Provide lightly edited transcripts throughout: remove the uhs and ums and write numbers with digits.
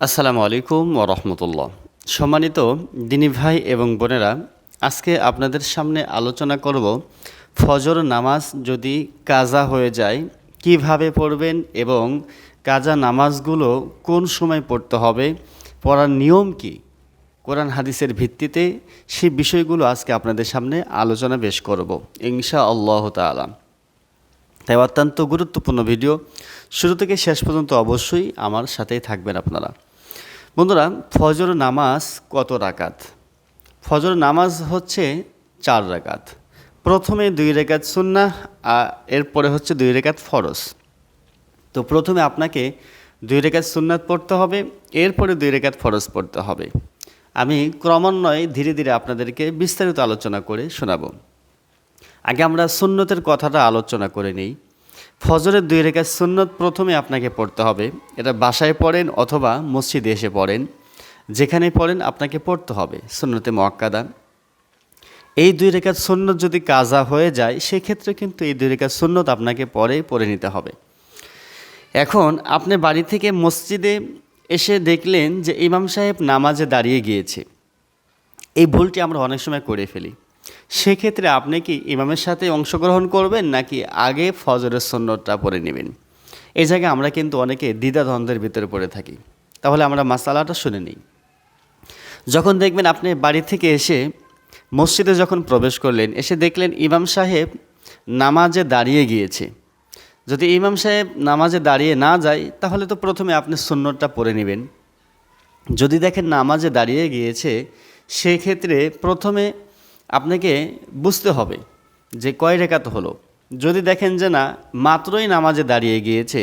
আসসালামু আলাইকুম ওরহমতুল্লাহ। সম্মানিত দিনী ভাই এবং বোনেরা, আজকে আপনাদের সামনে আলোচনা করব ফজর নামাজ যদি কাজা হয়ে যায় কিভাবে পড়বেন এবং কাজা নামাজগুলো কোন সময় পড়তে হবে, পড়ার নিয়ম কি, কোরআন হাদিসের ভিত্তিতে সেই বিষয়গুলো আজকে আপনাদের সামনে আলোচনা বেশ করব ইনশাআল্লাহ তাআলা। তাই অত্যন্ত গুরুত্বপূর্ণ ভিডিও, শুরু থেকে শেষ পর্যন্ত অবশ্যই আমার সাথেই থাকবেন আপনারা। বন্ধুরা, ফজর নামাজ কত রাকাত? ফজর নামাজ হচ্ছে 4 রাকাত। প্রথমে 2 রাকাত সুন্নাহ, এরপরে হচ্ছে 2 রাকাত ফরজ। তো প্রথমে আপনাকে 2 রাকাত সুন্নাত পড়তে হবে, এরপরে 2 রাকাত ফরজ পড়তে হবে। আমি ক্রমান্বয়ে ধীরে ধীরে আপনাদেরকে বিস্তারিত আলোচনা করে শোনাবো। আগে আমরা সুন্নতের কথাটা আলোচনা করে নিই। ফজরের 2 রাকাত সুন্নত প্রথমে আপনাকে পড়তে হবে। এটা বাসায় পড়েন অথবা মসজিদে এসে পড়েন, যেখানে পড়েন আপনাকে পড়তে হবে সুন্নতে মুআক্কাদা। এই 2 রাকাত সুন্নত যদি কাজা হয়ে যায় সেক্ষেত্রে কিন্তু এই 2 রাকাত সুন্নত আপনাকে পড়ে নিতে হবে। এখন আপনি বাড়ি থেকে মসজিদে এসে দেখলেন যে ইমাম সাহেব নামাজে দাঁড়িয়ে গিয়েছে। এই ভুলটি আমরা অনেক সময় করে ফেলি। সেক্ষেত্রে আপনি কি ইমামের সাথে অংশগ্রহণ করবেন নাকি আগে ফজরের সুন্নতটা পড়ে নেবেন? এই জায়গায় আমরা কিন্তু অনেকে দ্বিধাদ্বন্দ্বের ভিতরে পড়ে থাকি। তাহলে আমরা মাসালাটা শুনে নিই। যখন দেখবেন আপনি বাড়ি থেকে এসে মসজিদে যখন প্রবেশ করলেন, এসে দেখলেন ইমাম সাহেব নামাজে দাঁড়িয়ে গিয়েছে। যদি ইমাম সাহেব নামাজে দাঁড়িয়ে না যায় তাহলে তো প্রথমে আপনি সুন্নতটা পড়ে নেবেন। যদি দেখেন নামাজে দাঁড়িয়ে গিয়েছে সেক্ষেত্রে প্রথমে আপনাকে বুঝতে হবে যে কয় রাকাত হলো। যদি দেখেন যে না, মাত্রই নামাজে দাঁড়িয়ে গিয়েছে,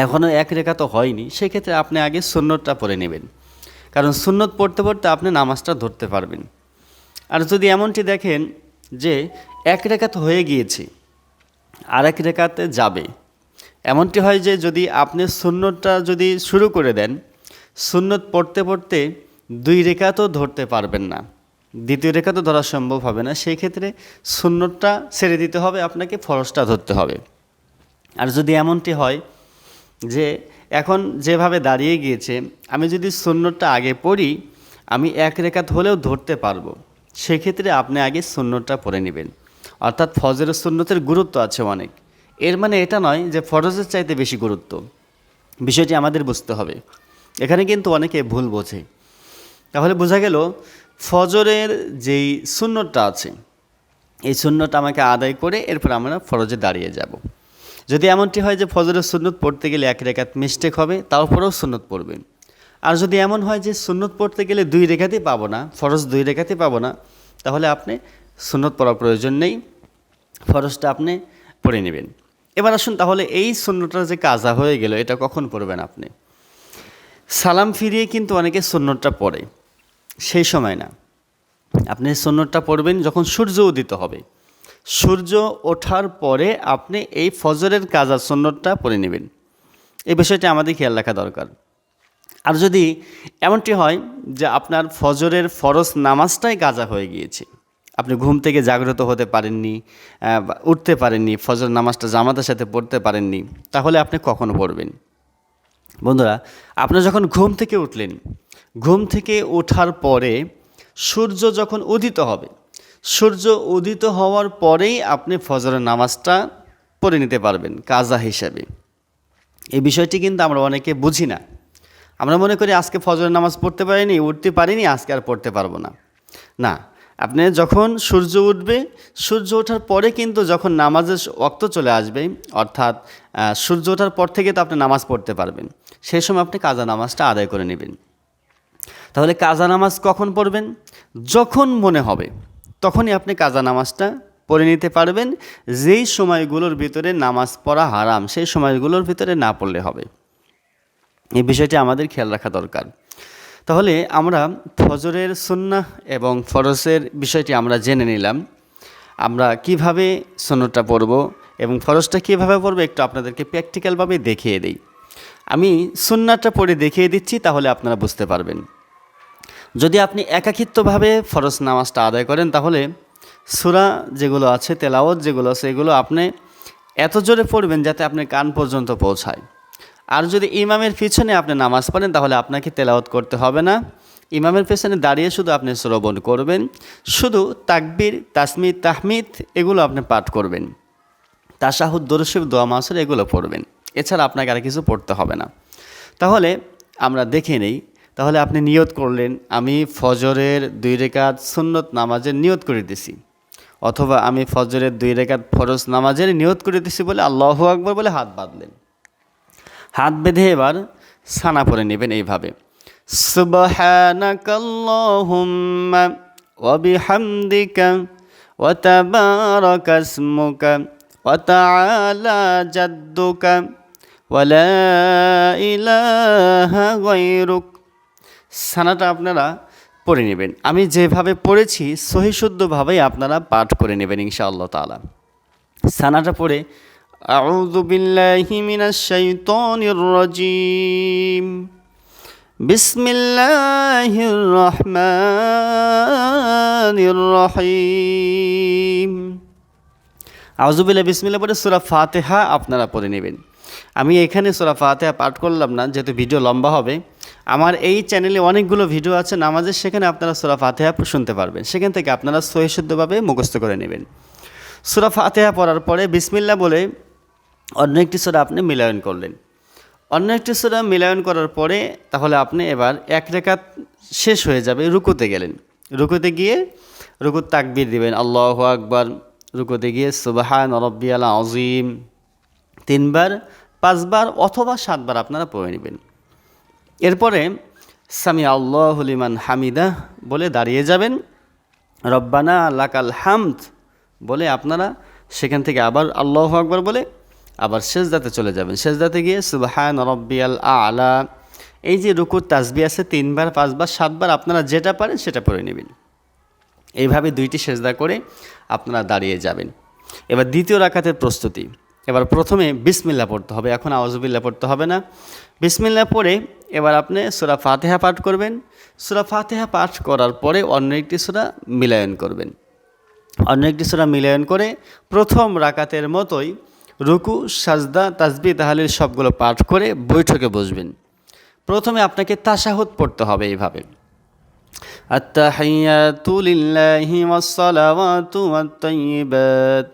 এখনও 1 রাকাত হয়নি, সেক্ষেত্রে আপনি আগে সুন্নতটা পড়ে নেবেন। কারণ সুন্নত পড়তে পড়তে আপনি নামাজটা ধরতে পারবেন। আর যদি এমনটি দেখেন যে 1 রাকাত হয়ে গিয়েছে আর 1 রাকাতে যাবে, এমনটি হয় যে যদি আপনি সুন্নতটা যদি শুরু করে দেন, সুন্নত পড়তে পড়তে 2 রাকাতও ধরতে পারবেন না, দ্বিতীয় রাকাতও ধরা সম্ভব হবে না, সেই ক্ষেত্রে সুন্নতটা ছেড়ে দিতে হবে, আপনাকে ফরজটা ধরতে হবে। আর যদি এমনটি হয় যে এখন যেভাবে দাঁড়িয়ে গিয়েছে, আমি যদি সুন্নতটা আগে পড়ি আমি 1 রাকাত হলেও ধরতে পারবো, সেক্ষেত্রে আপনি আগে সুন্নতটা পড়ে নেবেন। অর্থাৎ ফজরের সুন্নতের গুরুত্ব আছে অনেক। এর মানে এটা নয় যে ফরজের চাইতে বেশি গুরুত্ব। বিষয়টি আমাদের বুঝতে হবে। এখানে কিন্তু অনেকে ভুল বোঝে। তাহলে বোঝা গেল ফজরের যেই সুন্নতটা আছে এই সুন্নতটা আমাকে আদায় করে এরপর আমরা ফরজে দাঁড়িয়ে যাব। যদি এমনটি হয় যে ফজরের সুন্নত পড়তে গেলে 1 রাকাত মিস্টেক হবে, তারপরেও সুন্নত পড়বেন। আর যদি এমন হয় যে সুন্নত পড়তে গেলে 2 রাকাতই পাবো না, ফরজ 2 রাকাতই পাবো না, তাহলে আপনি সুন্নত পড়ার প্রয়োজন নেই, ফরজটা আপনি পড়ে নেবেন। এবার আসুন তাহলে এই সুন্নতটা যে কাজা হয়ে গেল এটা কখন পড়বেন আপনি? সালাম ফিরিয়ে কিন্তু অনেকে সুন্নতটা পড়ে, সেই সময় না। আপনি সুন্নতটা পড়বেন যখন সূর্য উদিত হবে। সূর্য ওঠার পরে আপনি এই ফজরের কাজা সুন্নতটা পড়ে নেবেন। এই বিষয়টি আমাদের খেয়াল রাখা দরকার। আর যদি এমনটি হয় যে আপনার ফজরের ফরজ নামাজটাই কাজা হয়ে গিয়েছে, আপনি ঘুম থেকে জাগ্রত হতে পারেননি, উঠতে পারেননি, ফজর নামাজটা জামাতের সাথে পড়তে পারেননি, তাহলে আপনি কখন পড়বেন? বন্ধুরা, আপনি যখন ঘুম থেকে উঠলেন, ঘুম থেকে ওঠার পরে সূর্য যখন উদিত হবে, সূর্য উদিত হওয়ার পরেই আপনি ফজরের নামাজটা পড়ে নিতে পারবেন কাজা হিসাবে। এই বিষয়টি কিন্তু আমরা অনেকে বুঝি না। আমরা মনে করি আজকে ফজরের নামাজ পড়তে পারিনি, উঠতে পারিনি, আজকে আর পড়তে পারবো না। না, আপনি যখন সূর্য উঠবে, সূর্য ওঠার পরে কিন্তু যখন নামাজের ওয়াক্ত চলে আসবে, অর্থাৎ সূর্য ওঠার পর থেকে তো আপনি নামাজ পড়তে পারবেন, সেই সময় আপনি কাজা নামাজটা আদায় করে নেবেন। তাহলে কাজা নামাজ কখন পড়বেন? যখন মনে হবে তখনই আপনি কাজা নামাজটা পড়ে নিতে পারবেন। যেই সময়গুলোর ভিতরে নামাজ পড়া হারাম সেই সময়গুলোর ভিতরে না পড়লে হবে। এই বিষয়টি আমাদের খেয়াল রাখা দরকার। তাহলে আমরা ফজরের সুন্নাহ এবং ফরজের বিষয়টি আমরা জেনে নিলাম। আমরা কিভাবে সুন্নতটা পড়ব এবং ফরজটা কীভাবে পড়ব একটু আপনাদেরকে প্র্যাকটিক্যালভাবে দেখিয়ে দিই। আমি সুন্নাহটা পড়ে দেখিয়ে দিচ্ছি, তাহলে আপনারা বুঝতে পারবেন। যদি আপনি একাকিত্বভাবে ফরজ নামাজটা আদায় করেন তাহলে সূরা যেগুলো আছে, তেলাওয়াত যেগুলো আছে, এগুলো আপনি এত জোরে পড়বেন যাতে আপনার কান পর্যন্ত পৌঁছায়। আর যদি ইমামের পিছনে আপনি নামাজ পড়েন তাহলে আপনাকে তেলাওয়াত করতে হবে না, ইমামের পেছনে দাঁড়িয়ে শুধু আপনি শ্রবণ করবেন, শুধু তাকবীর, তাসমিদ, তাহমিদ এগুলো আপনি পাঠ করবেন, তাশাহুদ, দুরূদ শরীফ, দোয়া মাসুর এগুলো পড়বেন। এছাড়া আপনাকে আর কিছু পড়তে হবে না। তাহলে আমরা দেখে নেই, তাহলে আপনি নিয়ত করলেন আমি ফজরের 2 রাকাত সুন্নত নামাজের নিয়ত করে দিছি, অথবা আমি ফজরের 2 রাকাত ফরজ নামাজের নিয়ত করে দিছি বলে আল্লাহু আকবার বলে হাত বাঁধলেন। হাত বেঁধে এবার সানা পড়ে নেবেন এইভাবে, সুবহানাকাল্লাহুম্মা ওয়া বিহামদিকা ওয়া তাবারাকা ইসমুকা ওয়া তাআলা জাদ্দুকা ওয়া লা ইলাহা গায়রুক। সানাটা আপনারা পড়ে নেবেন, আমি যেভাবে পড়েছি সহিশুদ্ধভাবেই আপনারা পাঠ করে নেবেন ইনশাআল্লাহ তাআলা। সানাটা পড়ে আউযু বিল্লাহি মিনাশ শাইতানির রাজীম, বিসমিল্লাহির রহমানির রহিম। আউযু বিল্লাহি বিসমিল্লাহ পড়ে সূরা ফাতিহা আপনারা পড়ে নেবেন। আমি এখানে সূরা ফাতিহা পাঠ করলাম না, যেহেতু ভিডিও লম্বা হবে। আমার এই চ্যানেলে অনেকগুলো ভিডিও আছে নামাজের, সেখানে আপনারা সূরা ফাতিহা শুনতে পারবেন, সেখান থেকে আপনারা সহিশুদ্ধভাবে মুখস্থ করে নেবেন। সূরা ফাতিহা পড়ার পরে বিসমিল্লাহ বলে অন্য একটি সূরা আপনি মিলায়ন করলেন। অন্য একটি সূরা মিলায়ন করার পরে তাহলে আপনি এবার 1 রাকাত শেষ হয়ে যাবে, রুকুতে গেলেন। রুকুতে গিয়ে রুকুর তাকবীর দিবেন, আল্লাহু আকবার। রুকুতে গিয়ে সুবহান রাব্বিয়াল আযীম 3 বার, 5 বার অথবা 7 বার আপনারা পড়ে নেবেন। এরপরে সামি আল্লাহু লিমান হামিদা বলে দাঁড়িয়ে যাবেন, রব্বানা লাকাল হামদ বলে আপনারা সেখান থেকে আবার আল্লাহু আকবার বলে আবার সেজদাতে চলে যাবেন। সেজদাতে গিয়ে সুবহান রাব্বিয়াল আ'লা, এই যে রুকুর তাসবিহ আছে 3 বার, 5 বার, 7 বার আপনারা যেটা পারেন সেটা পড়ে নেবেন। এইভাবে 2টি সেজদা করে আপনারা দাঁড়িয়ে যাবেন। এবার দ্বিতীয় রাকাতের প্রস্তুতি। এবার প্রথমে বিসমিল্লাহ পড়তে হবে, এখন আউযুবিল্লাহ পড়তে হবে না। বিসমিল্লাহ পড়ে এবার আপনি সূরা ফাতিহা পাঠ করবেন। সূরা ফাতিহা পাঠ করার পরে অন্য একটি সূরা মিলায়ন করবেন। অন্য একটি সূরা মিলায়ন করে প্রথম রাকাতের মতোই রুকু, সাজদা, তাসবিহ, তাহলিল সবগুলো পাঠ করে বৈঠকে বসবেন। প্রথমে আপনাকে তাশাহুদ পড়তে হবে এইভাবে, আত্তাহিয়াতু লিল্লাহি ওয়াস সালাওয়াতু ওয়াত তাইয়্যিবাত,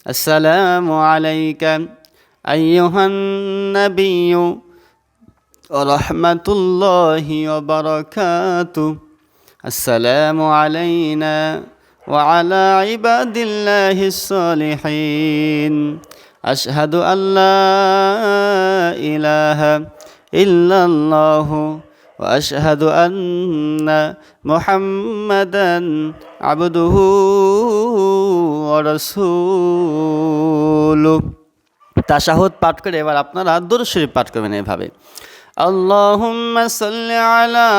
আসসালামু আলাইকা আইয়ুহান নাবিয়্যু ওয়া রাহমাতুল্লাহি ওয়া বারাকাতুহু, আসসালামু আলাইনা ওয়া আলা ইবাদিল্লাহিস সালিহিন, আশহাদু আল্লা ইলাহা ইল্লাল্লাহু ওয়া আশহাদু আন্না মুহাম্মাদান আবদুহু ওয়া রাসূলুহু। তাশাহুদ পাঠ করে এবার আপনারা দুরূদ শরীফ পাঠ করবেন এভাবে, আল্লাহুম্মা সাল্লি আলা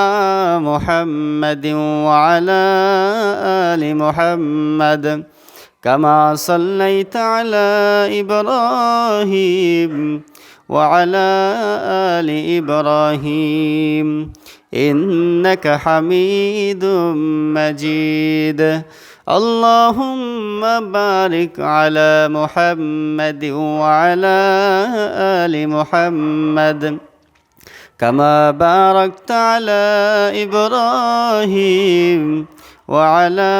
মুহাম্মাদিন ওয়া আলা আলি মুহাম্মাদ কামা সাল্লাইতা আলা ইব্রাহিম ওয়া আলা আলি ইব্রাহিম ইন্নাকা হামিদুম মাজিদ, আল্লাহুম্মা বারিক আলা মুহাম্মাদিন ওয়া আলা আলি মুহাম্মাদ কামা বারাকতা আলা ইব্রাহিম ওয়া আলা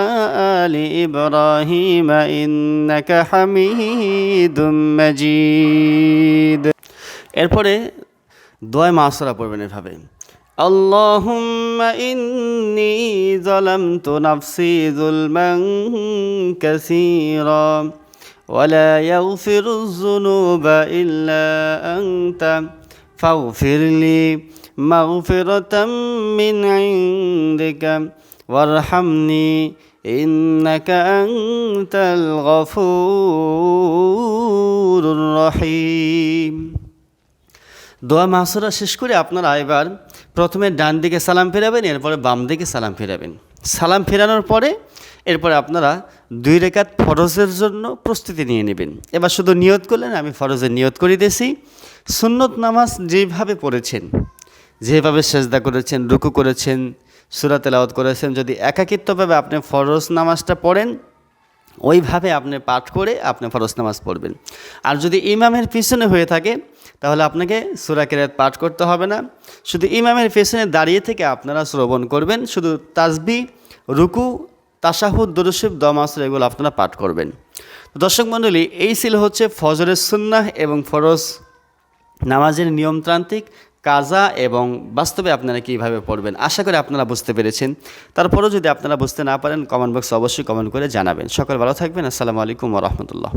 আলি ইব্রাহিম ইন্নাকা হামিদুম মাজিদ। এরপরে দোয়া মাসুরা পড়বেন এভাবে, আল্লাহুম্মা ইন্নী যালামতু নাফসি যুলমান কাসীরা ওয়া লা ইয়াগফিরুয যুনুবা ইল্লা আনতা ফাগফিরলি মাগফিরাতাম মিন ইনদিকা ওয়ারহামনি ইন্নাকা আনতাল গফুরুর রহিম। দোয়া মাসুরা শেষ করে আপনারা এবার প্রথমে ডান দিকে সালাম ফেরাবেন, এরপরে বাম দিকে সালাম ফেরাবেন। সালাম ফেরানোর পরে এরপরে আপনারা 2 রাকাত ফরজের জন্য প্রস্তুতি নিয়ে নেবেন। এবার শুধু নিয়ত করলেন, আমি ফরজের নিয়ত করে দিয়েছি। সুন্নত নামাজ যেভাবে পড়েছেন, যেভাবে সেজদা করেছেন, রুকু করেছেন, সূরা তেলাওয়াত করেছেন, যদি একাকিত্বভাবে আপনি ফরজ নামাজটা পড়েন ওইভাবে আপনি পাঠ করে আপনি ফরজ নামাজ পড়বেন। আর যদি ইমামের পিছনে হয়ে থাকে তাহলে আপনাকে সূরা কিরাত পাঠ করতে হবে না, শুধু ইমামের পেছনে দাঁড়িয়ে থেকে আপনারা শ্রবণ করবেন, শুধু তাসবিহ, রুকু, তাশাহুদ, দুরূদ শরীফ, দোয়া মাসুরা এগুলো আপনারা পাঠ করবেন। তো দর্শক মণ্ডলী, এই ছিল হচ্ছে ফজরের সুন্নাহ এবং ফরজ নামাজের নিয়মতান্ত্রিক কাজা এবং বাস্তবে আপনারা কীভাবে পড়বেন। আশা করি আপনারা বুঝতে পেরেছেন। তারপরেও যদি আপনারা বুঝতে না পারেন, কমেন্ট বক্সে অবশ্যই কমেন্ট করে জানাবেন। সকল ভালো থাকবেন। আসসালামু আলাইকুম ওয়া রাহমাতুল্লাহ।